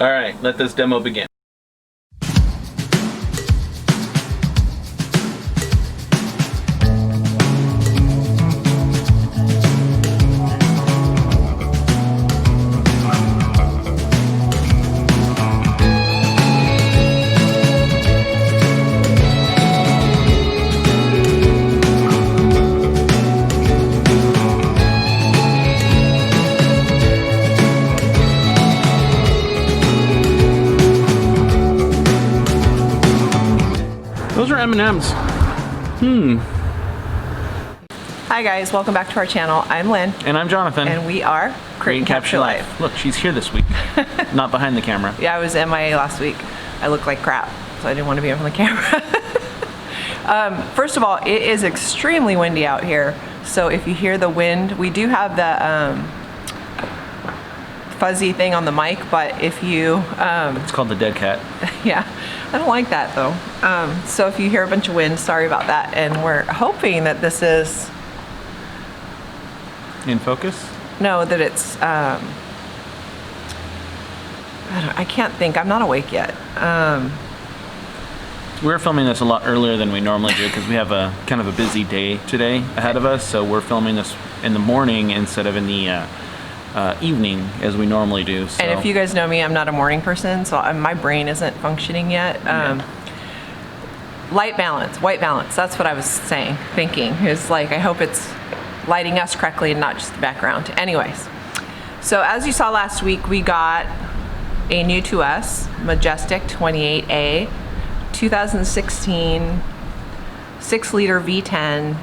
All right, let this demo begin. Those are M&Ms. Hi guys, welcome back to our channel. I'm Lynn. And I'm Jonathan. And we are Create and Capture Life. Look, she's here this week. Not behind the camera. Yeah, I was MIA last week. I looked like crap, so I didn't want to be on the camera. First of all, it is extremely windy out here. So if you hear the wind, we do have the fuzzy thing on the mic, but if you... it's called the dead cat. Yeah, I don't like that though. So if you hear a bunch of wind, sorry about that. And we're hoping that this is... In focus? No, that it's... I can't think. I'm not awake yet. We're filming this a lot earlier than we normally do because we have a kind of a busy day today ahead of us. So we're filming this in the morning instead of in the evening as we normally do. So. And if you guys know me, I'm not a morning person, so my brain isn't functioning yet. Light balance, white balance, that's what I was thinking. Is like, I hope it's lighting us correctly and not just the background. Anyways, so as you saw last week, we got a new to us, Majestic 28A, 2016, 6-liter V10,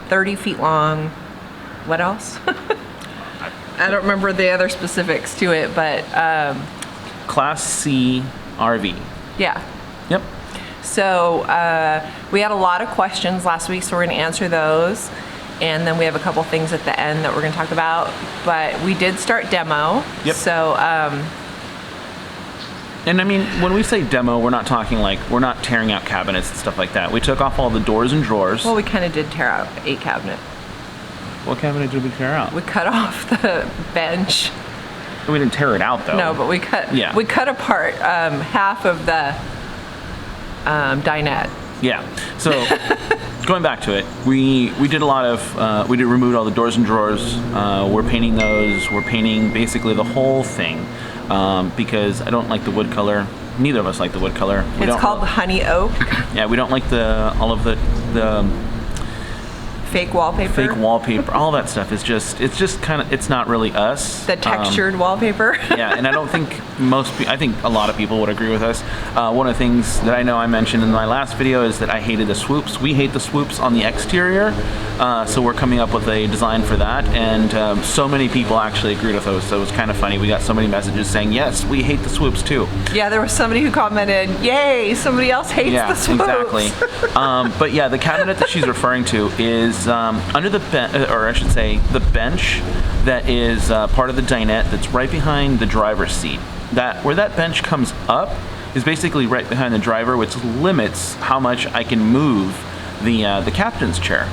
30 feet long. What else? I don't remember the other specifics to it, but... Class C RV. Yeah. Yep. So we had a lot of questions last week, so we're going to answer those. And then we have a couple things at the end that we're going to talk about. But we did start demo. Yep. So... and I mean, when we say demo, we're not talking like, we're not tearing out cabinets and stuff like that. We took off all the doors and drawers. Well, we kind of did tear out a cabinet. What cabinet did we tear out? We cut off the bench. We didn't tear it out though. No, but we cut apart half of the dinette. Yeah. So going back to it, we did a lot of we removed all the doors and drawers. We're painting those. We're painting basically the whole thing because I don't like the wood color. Neither of us like the wood color. It's called honey oak. Yeah, we don't like all of the fake wallpaper, all that stuff is it's just kind of, it's not really us. The textured wallpaper. Yeah, and I don't think I think a lot of people would agree with us. One of the things that I know I mentioned in my last video is that I hated the swoops. We hate the swoops on the exterior, so we're coming up with a design for that, and so many people actually agreed with us, so it was kind of funny. We got so many messages saying, yes, we hate the swoops too. Yeah, there was somebody who commented, yay, somebody else hates the swoops. Exactly. But yeah, the cabinet that she's referring to is under the or I should say the bench that is part of the dinette that's right behind the driver's seat. Where that bench comes up is basically right behind the driver, which limits how much I can move the captain's chair.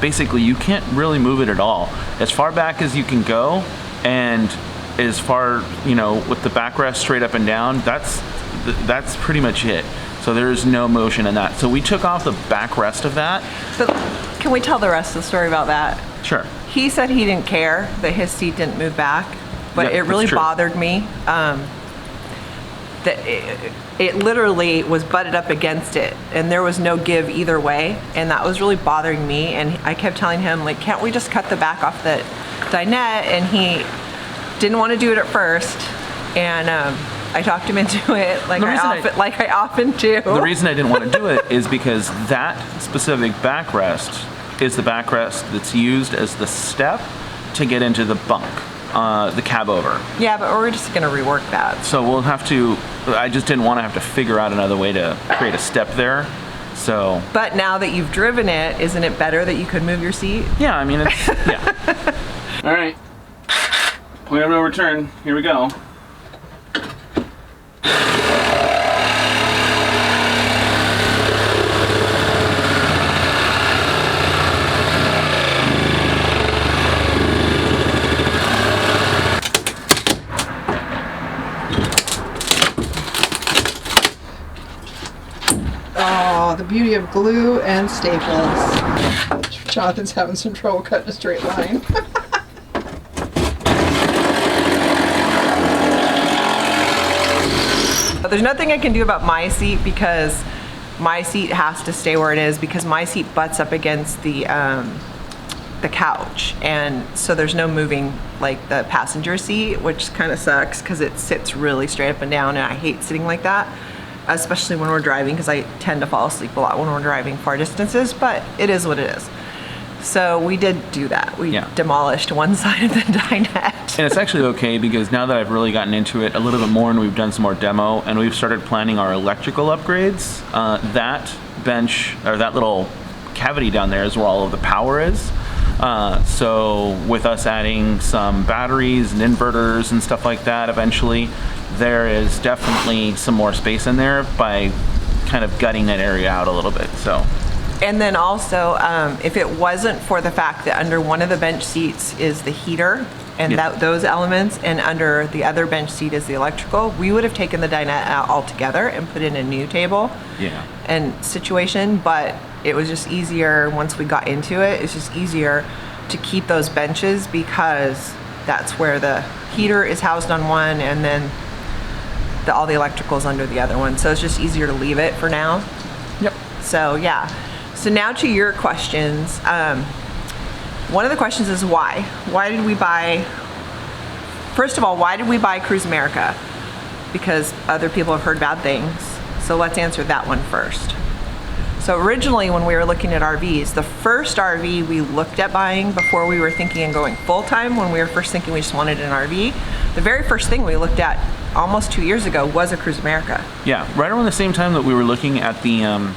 Basically, you can't really move it at all. As far back as you can go, and as far, with the backrest straight up and down, that's pretty much it. So there's no motion in that. So we took off the backrest of that. But can we tell the rest of the story about that? Sure. He said he didn't care that his seat didn't move back, but it really bothered me that it literally was butted up against it, and there was no give either way, and that was really bothering me. And I kept telling him, like, can't we just cut the back off the dinette? And he didn't want to do it at first, and I talked him into it like I often do. The reason I didn't want to do it is because that specific backrest is the backrest that's used as the step to get into the bunk, the cab over. Yeah, but we're just going to rework that. So we'll have to, I just didn't want to have to figure out another way to create a step there. So. But now that you've driven it, isn't it better that you could move your seat? Yeah, I mean, it's, yeah. All right. Point of no return. Here we go. Oh, the beauty of glue and staples. Jonathan's having some trouble cutting a straight line. There's nothing I can do about my seat because my seat has to stay where it is because my seat butts up against the couch, and so there's no moving like the passenger seat, which kind of sucks because it sits really straight up and down, and I hate sitting like that, especially when we're driving because I tend to fall asleep a lot when we're driving far distances, but it is what it is. So we did do that. We demolished one side of the dinette. And it's actually okay because now that I've really gotten into it a little bit more and we've done some more demo and we've started planning our electrical upgrades, that bench or that little cavity down there is where all of the power is. So with us adding some batteries and inverters and stuff like that eventually, there is definitely some more space in there by kind of gutting that area out a little bit. So. And then also, if it wasn't for the fact that under one of the bench seats is the heater and those elements, and under the other bench seat is the electrical, we would have taken the dinette out altogether and put in a new table and situation. But it was just easier once we got into it. It's just easier to keep those benches because that's where the heater is housed on one, and then all the electricals under the other one. So it's just easier to leave it for now. Yep. So yeah. So now to your questions. One of the questions is why? Why did we buy, first of all, why did we buy Cruise America? Because other people have heard bad things. So let's answer that one first. So originally when we were looking at RVs, the first RV we looked at buying before we were thinking of going full-time, when we were first thinking we just wanted an RV, the very first thing we looked at almost 2 years ago was a Cruise America. Yeah, right around the same time that we were looking at the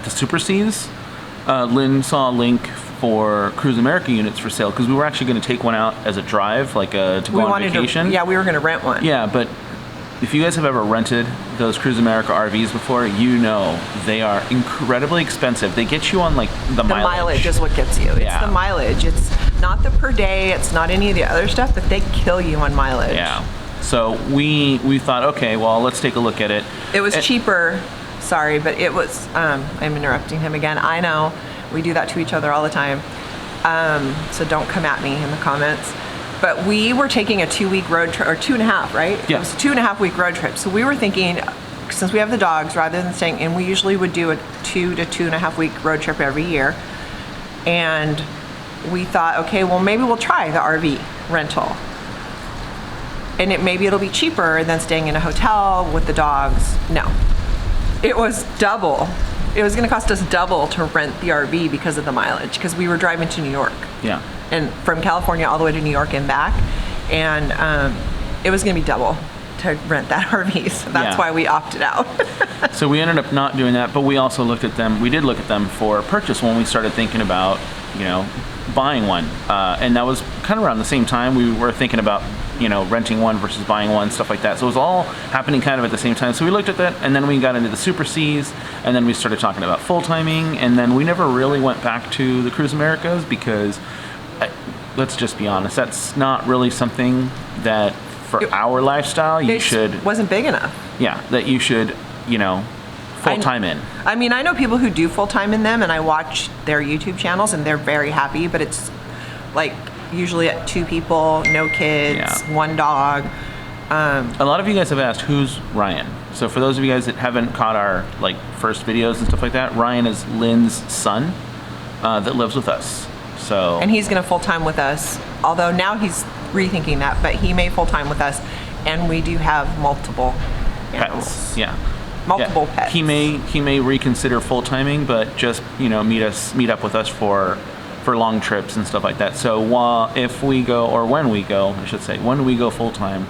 Super Cs, Lynn saw a link for Cruise America units for sale because we were actually going to take one out as a drive, like to go on vacation. We were going to rent one. Yeah, but if you guys have ever rented those Cruise America RVs before, you know they are incredibly expensive. They get you on like the mileage. The mileage is what gets you. It's the mileage. It's not the per day. It's not any of the other stuff, but they kill you on mileage. Yeah. So we thought, okay, well, let's take a look at it. It was cheaper. Sorry, but it was, I'm interrupting him again. I know, we do that to each other all the time. So don't come at me in the comments. But we were taking a 2-week road trip, or 2.5, right? Yeah. It was a 2.5-week road trip. So we were thinking, since we have the dogs, rather than staying, and we usually would do a 2 to 2.5 week road trip every year. And we thought, okay, well maybe we'll try the RV rental. And maybe it'll be cheaper than staying in a hotel with the dogs. No. It was double. It was going to cost us double to rent the RV because of the mileage, because we were driving to New York. Yeah. And from California all the way to New York and back. And it was going to be double to rent that RV. So that's why we opted out. So we ended up not doing that, but we also looked at them. We did look at them for purchase when we started thinking about, buying one. And that was kind of around the same time we were thinking about, renting one versus buying one, stuff like that. So it was all happening kind of at the same time. So we looked at that, and then we got into the Super Cs, and then we started talking about full-timing, and then we never really went back to the Cruise Americas because, let's just be honest, that's not really something that for our lifestyle wasn't big enough. Yeah, that you should, full-time in. I mean, I know people who do full-time in them, and I watch their YouTube channels, and they're very happy, but it's like usually at 2 people, no kids, 1 dog. A lot of you guys have asked, who's Ryan? So for those of you guys that haven't caught our first videos and stuff like that, Ryan is Lynn's son that lives with us. So and he's going to full-time with us, although now he's rethinking that, but he may full-time with us, and we do have multiple animals. Pets. Yeah. Multiple pets. He may reconsider full-timing, but just meet up with us for long trips and stuff like that. So if we go, or when we go, I should say, when we go full-time,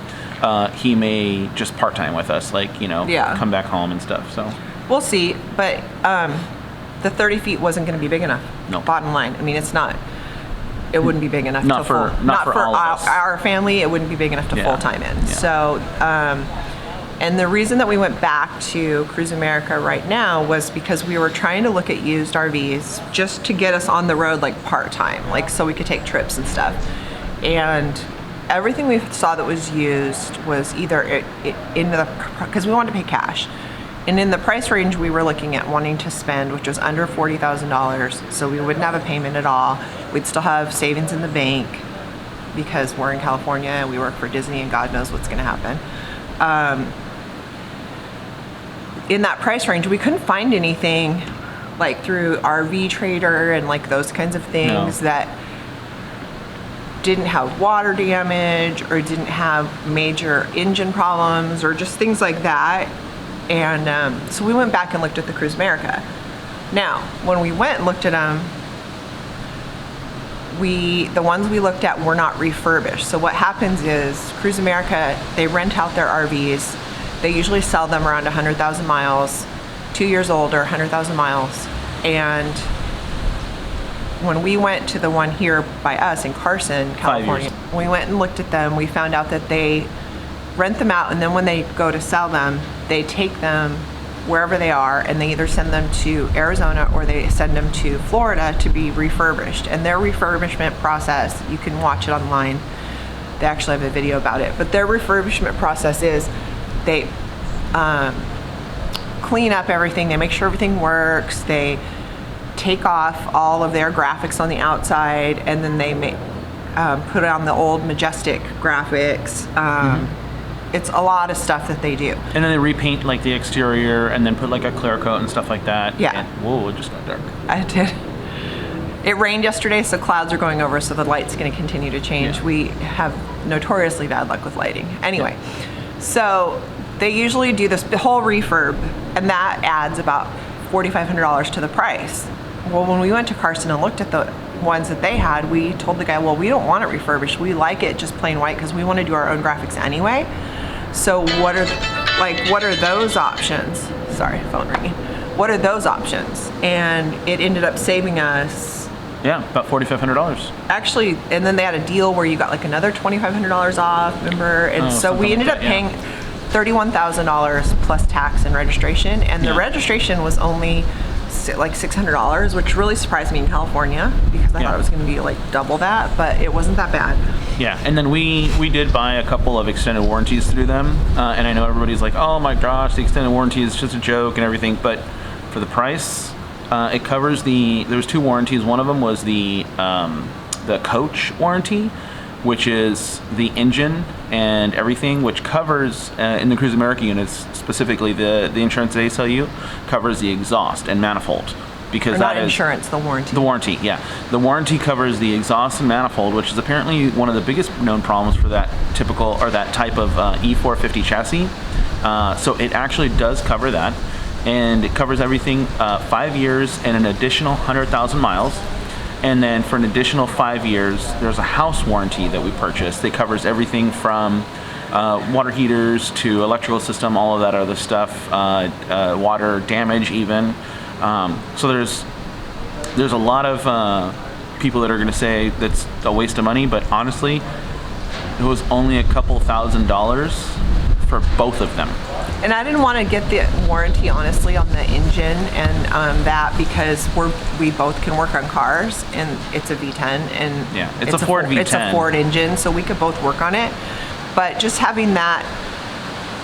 he may just part-time with us, come back home and stuff. So we'll see, but the 30 feet wasn't going to be big enough. No. Bottom line. I mean, it's not. It wouldn't be big enough. Not for all of us. Our family. It wouldn't be big enough to full-time in. Yeah. So. And the reason that we went back to Cruise America right now was because we were trying to look at used RVs just to get us on the road part-time, so we could take trips and stuff. And everything we saw that was used was either because we wanted to pay cash. And in the price range we were looking at wanting to spend, which was under $40,000, so we wouldn't have a payment at all. We'd still have savings in the bank because we're in California and we work for Disney and God knows what's going to happen. In that price range, we couldn't find anything like through RV Trader and like those kinds of things that didn't have water damage or didn't have major engine problems or just things like that. And so we went back and looked at the Cruise America. Now, when we went and looked at them, the ones we looked at were not refurbished. So what happens is Cruise America, they rent out their RVs. They usually sell them around 100,000 miles, 2 years old or 100,000 miles. And when we went to the one here by us in Carson, California, we went and looked at them. We found out that they rent them out, and then when they go to sell them, they take them wherever they are, and they either send them to Arizona or they send them to Florida to be refurbished. And their refurbishment process, you can watch it online. They actually have a video about it. But their refurbishment process is they clean up everything. They make sure everything works. They take off all of their graphics on the outside, and then they put on the old Majestic graphics. It's a lot of stuff that they do. And then they repaint like the exterior and then put like a clear coat and stuff like that. Yeah. And, whoa, it just got dark. I did. It rained yesterday, so clouds are going over, so the light's going to continue to change. Yeah. We have notoriously bad luck with lighting. Anyway, so they usually do this whole refurb, and that adds about $4,500 to the price. Well, when we went to Carson and looked at the ones that they had, we told the guy, well, we don't want it refurbished. We like it just plain white because we want to do our own graphics anyway. So what are those options? Sorry, phone ringing. What are those options? And it ended up saving us. Yeah, about $4,500. Actually, and then they had a deal where you got like another $2,500 off, remember? And so we ended up paying $31,000 plus tax and registration. And the registration was only like $600, which really surprised me in California because I thought it was going to be like double that, but it wasn't that bad. Yeah, and then we did buy a couple of extended warranties through them, and I know everybody's like, oh my gosh, the extended warranty is just a joke and everything, but for the price, it covers there's two warranties. One of them was the coach warranty, which is the engine and everything, which covers, in the Cruise America units, specifically the insurance they sell you, covers the exhaust and manifold. Because or that not is insurance, the warranty. The warranty, yeah. The warranty covers the exhaust and manifold, which is apparently one of the biggest known problems for that type of E450 chassis. So it actually does cover that, and it covers everything 5 years and an additional 100,000 miles. And then for an additional 5 years, there's a house warranty that we purchased that covers everything from water heaters to electrical system, all of that other stuff, water damage even. So there's a lot of people that are going to say that's a waste of money, but honestly, it was only a couple $1,000s for both of them. And I didn't want to get the warranty, honestly, on the engine and that because we both can work on cars, and it's a V10, and yeah, it's a Ford V10. It's a Ford engine, so we could both work on it. But just having that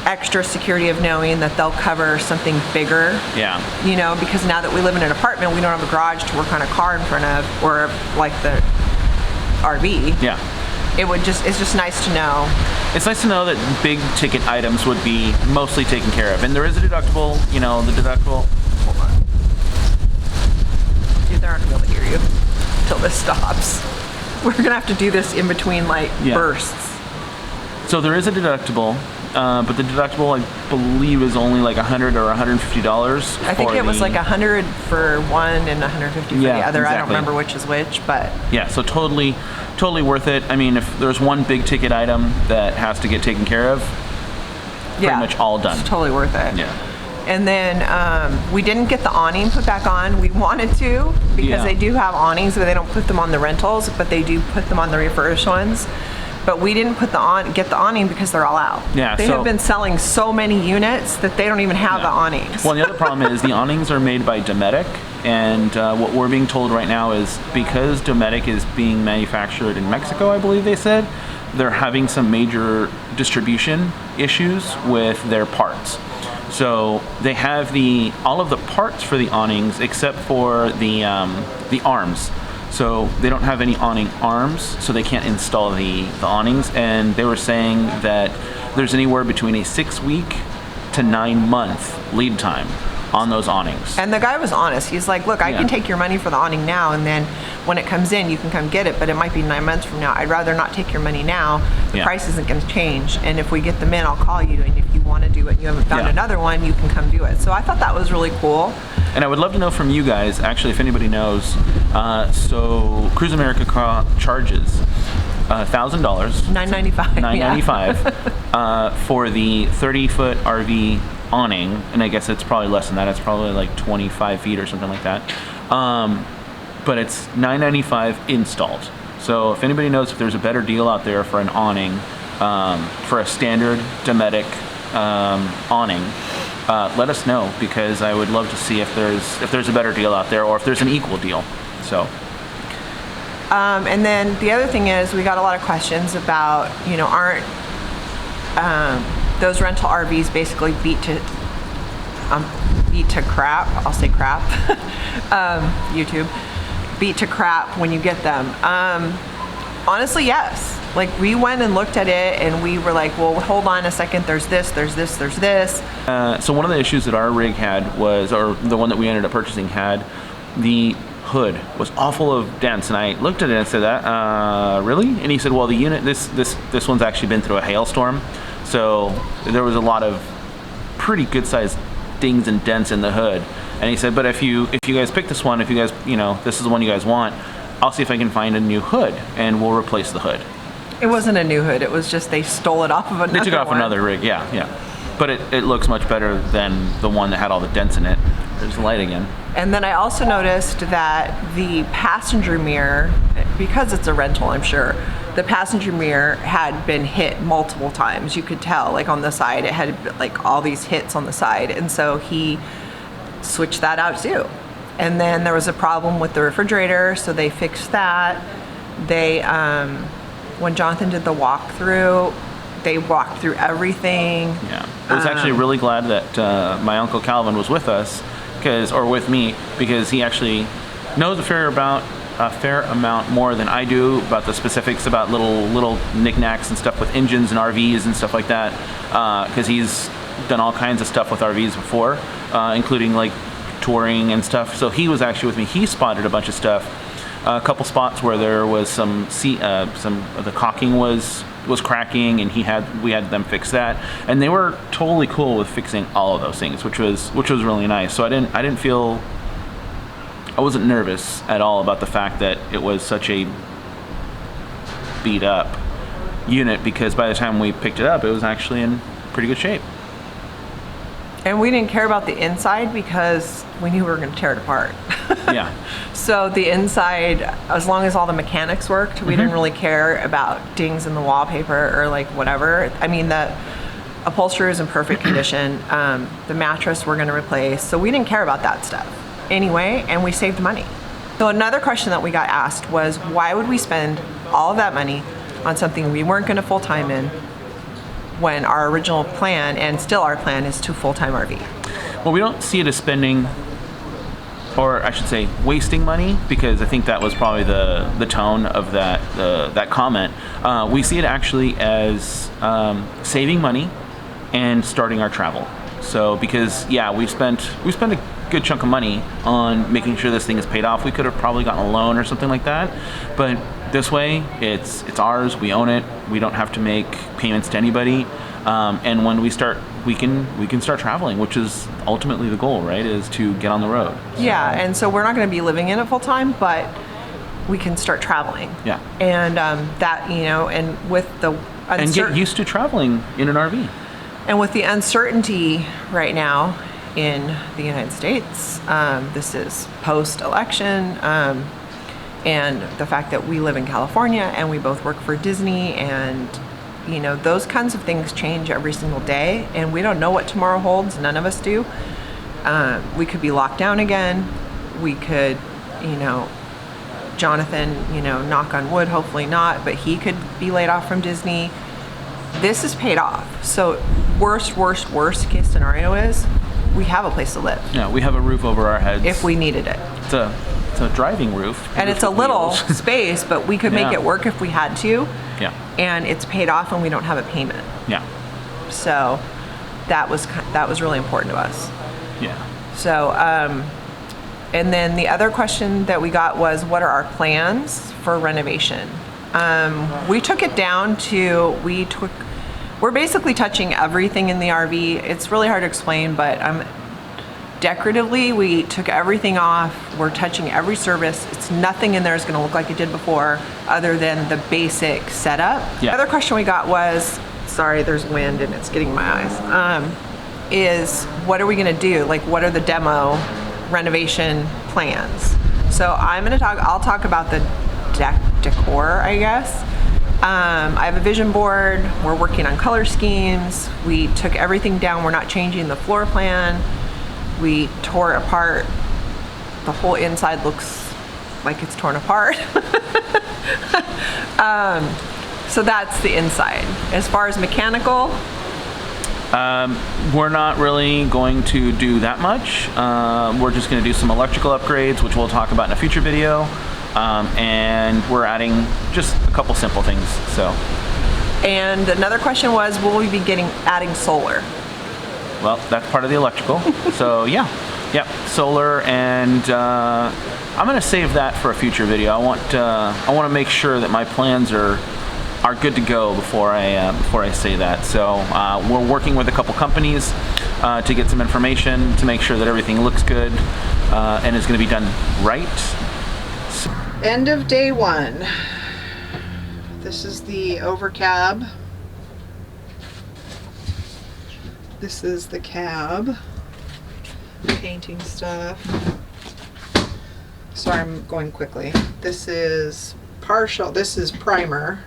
extra security of knowing that they'll cover something bigger. Yeah. You know, because now that we live in an apartment, we don't have a garage to work on a car in front of, or like the RV. Yeah. It's just nice to know. It's nice to know that big ticket items would be mostly taken care of. And there is a deductible, the deductible. Hold on. Dude, they're not gonna be able to hear you until this stops. We're gonna have to do this in between bursts. So there is a deductible, but the deductible, I believe, is only like $100 or $150. I think it was like $100 for one and $150 for the other. Exactly. I don't remember which is which, but yeah, so totally worth it. I mean, if there's one big ticket item that has to get taken care of, pretty much all done. It's totally worth it. Yeah. And then we didn't get the awning put back on. We wanted to because they do have awnings, but they don't put them on the rentals, but they do put them on the refurbished ones. But we didn't get the awning because they're all out. Yeah, they have been selling so many units that they don't even have the awnings. Well, the other problem is the awnings are made by Dometic, and what we're being told right now is because Dometic is being manufactured in Mexico, I believe they said, they're having some major distribution issues with their parts. So they have all of the parts for the awnings except for the arms. So they don't have any awning arms, so they can't install the awnings. And they were saying that there's anywhere between a 6-week to 9-month lead time on those awnings. And the guy was honest. He's like, look, I can take your money for the awning now, and then when it comes in, you can come get it, but it might be 9 months from now. I'd rather not take your money now. The price isn't going to change. And if we get them in, I'll call you. And if you want to do it and you haven't found another one, you can come do it. So I thought that was really cool. And I would love to know from you guys, actually, if anybody knows. So Cruise America charges $1,000. $9.95. $9.95 for the 30-foot RV awning, and I guess it's probably less than that. It's probably like 25 feet or something like that. But it's $9.95 installed. So if anybody knows if there's a better deal out there for an awning, for a standard Dometic awning, let us know, because I would love to see if there's a better deal out there, or if there's an equal deal. So. And then the other thing is, we got a lot of questions about, aren't those rental RVs basically beat to crap? I'll say crap. YouTube. Beat to crap when you get them. Honestly, yes. Like, we went and looked at it, and we were like, well, hold on a second. There's this, there's this, there's this. So one of the issues that our rig had was, or the one that we ended up purchasing had, the hood was awful of dents, and I looked at it and said, really? And he said, well, the unit, this one's actually been through a hailstorm, so there was a lot of pretty good sized dings and dents in the hood. And he said, but if you guys pick this one, if you guys, this is the one you guys want, I'll see if I can find a new hood, and we'll replace the hood. It wasn't a new hood. It was just they stole it off of another one. They took it off another rig, yeah. But it looks much better than the one that had all the dents in it. There's the light again. And then I also noticed that the passenger mirror, because it's a rental, I'm sure, the passenger mirror had been hit multiple times. You could tell, like on the side, it had like all these hits on the side. And so he switched that out too. And then there was a problem with the refrigerator, so they fixed that. They, when Jonathan did the walkthrough, they walked through everything. Yeah, I was actually really glad that my Uncle Calvin was with us, or with me, because he actually knows a fair amount more than I do about the specifics about little knickknacks and stuff with engines and RVs and stuff like that, because he's done all kinds of stuff with RVs before, including like touring and stuff. So he was actually with me. He spotted a bunch of stuff, a couple spots where there was some of the caulking was cracking, and we had them fix that, and they were totally cool with fixing all of those things, which was really nice. So I wasn't nervous at all about the fact that it was such a beat up unit, because by the time we picked it up, it was actually in pretty good shape. And we didn't care about the inside because we knew we were going to tear it apart. Yeah. So the inside, as long as all the mechanics worked, we didn't really care about dings in the wallpaper or like whatever. I mean, the upholstery is in perfect condition. The mattress we're going to replace. So we didn't care about that stuff anyway, and we saved money. So another question that we got asked was, why would we spend all of that money on something we weren't going to full-time in, when our original plan, and still our plan, is to full-time RV? Well, we don't see it as spending, or I should say wasting money, because I think that was probably the tone of that comment. We see it actually as saving money and starting our travel. So because we spent a good chunk of money on making sure this thing is paid off. We could have probably gotten a loan or something like that, but this way it's ours. We own it. We don't have to make payments to anybody. And when we start, we can start traveling, which is ultimately the goal, right? Is to get on the road. Yeah, and so we're not going to be living in it full time, but we can start traveling. Yeah. And that, and with the and get used to traveling in an RV. And with the uncertainty right now in the United States, this is post-election, and the fact that we live in California and we both work for Disney, and those kinds of things change every single day, and we don't know what tomorrow holds. None of us do. We could be locked down again. We could, Jonathan, knock on wood, hopefully not, but he could be laid off from Disney. This is paid off. So worst case scenario is we have a place to live Yeah, we have a roof over our heads. if we needed it. It's a driving roof. And roof it's a with little wheels. space, but we could make Yeah. it work if we had to. Yeah. And it's paid off and we don't have a payment. Yeah. So that was really important to us. Yeah. So, and then the other question that we got was, what are our plans for renovation? We took it down to, we're basically touching everything in the RV. It's really hard to explain, but decoratively, we took everything off. We're touching every surface. It's nothing in there is going to look like it did before, other than the basic setup. Yeah. The other question we got was, sorry, there's wind and it's getting in my eyes, is what are we going to do? Like, what are the demo renovation plans? So I'll talk about the decor, I guess. I have a vision board. We're working on color schemes. We took everything down. We're not changing the floor plan. We tore it apart. The whole inside looks like it's torn apart. So that's the inside. As far as mechanical, We're not really going to do that much. We're just going to do some electrical upgrades, which we'll talk about in a future video. And we're adding just a couple simple things. So, and another question was, will we be adding solar? well, that's part of the electrical. So yeah, solar, and I'm going to save that for a future video. I want to make sure that my plans are good to go before I say that. So we're working with a couple companies to get some information to make sure that everything looks good and is going to be done right. End of day 1. This is the overcab. This is the cab. Painting stuff. Sorry, I'm going quickly. This is primer.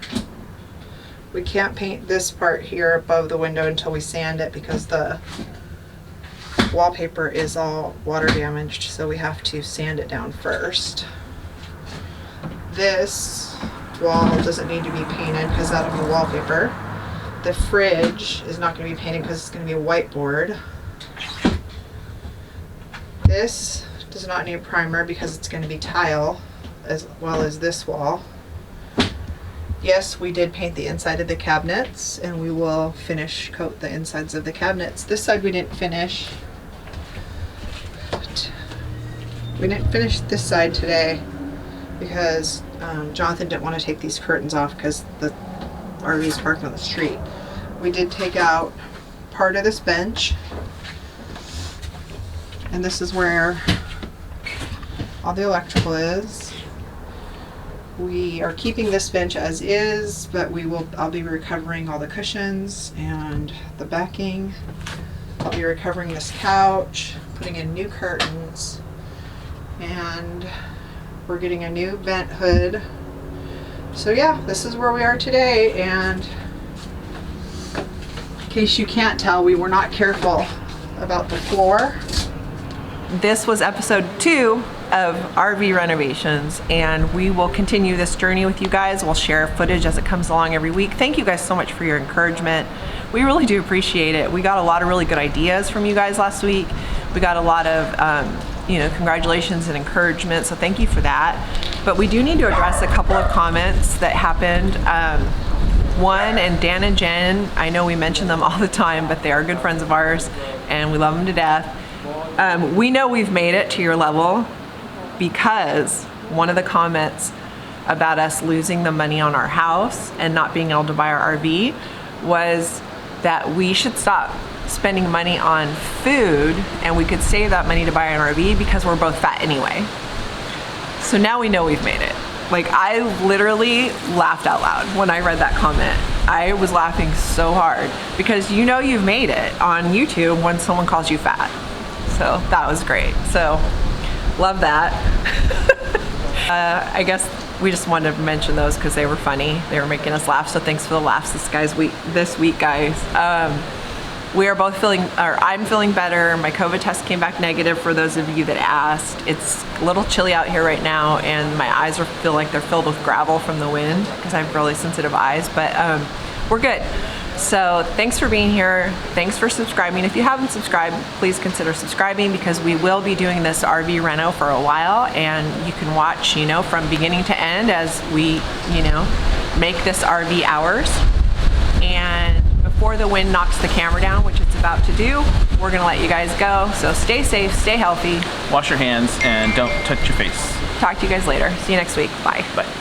We can't paint this part here above the window until we sand it because the wallpaper is all water damaged, so we have to sand it down first. This wall doesn't need to be painted because that'll be wallpaper. The fridge is not going to be painted because it's going to be a whiteboard. This does not need primer because it's going to be tile, as well as this wall. Yes, we did paint the inside of the cabinets, and we will finish coat the insides of the cabinets. This side we didn't finish. We didn't finish this side today because Jonathan didn't want to take these curtains off because the RV is parked on the street. We did take out part of this bench, and this is where all the electrical is. We are keeping this bench as is, but I'll be recovering all the cushions and the backing. I'll be recovering this couch, putting in new curtains, and we're getting a new vent hood. So yeah, this is where we are today, and in case you can't tell, we were not careful about the floor. This was episode 2 of RV renovations, and we will continue this journey with you guys. We'll share footage as it comes along every week. Thank you guys so much for your encouragement. We really do appreciate it. We got a lot of really good ideas from you guys last week. We got a lot of congratulations and encouragement, so thank you for that. But we do need to address a couple of comments that happened. One, and Dan and Jen, I know we mention them all the time, but they are good friends of ours and we love them to death. We know we've made it to your level because one of the comments about us losing the money on our house and not being able to buy our RV was that we should stop spending money on food and we could save that money to buy an RV because we're both fat anyway. So now we know we've made it. Like, I literally laughed out loud when I read that comment. I was laughing so hard because you know you've made it on YouTube when someone calls you fat. So that was great. So love that. I guess we just wanted to mention those because they were funny. They were making us laugh. So thanks for the laughs this week, guys. We are both I'm feeling better. My COVID test came back negative for those of you that asked. It's a little chilly out here right now and my eyes feel like they're filled with gravel from the wind because I have really sensitive eyes, but we're good. So thanks for being here. Thanks for subscribing. If you haven't subscribed, please consider subscribing because we will be doing this RV reno for a while, and you can watch, from beginning to end as we, make this RV ours. And before the wind knocks the camera down, which it's about to do, we're gonna let you guys go. So stay safe, stay healthy. Wash your hands and don't touch your face. Talk to you guys later. See you next week. Bye. Bye.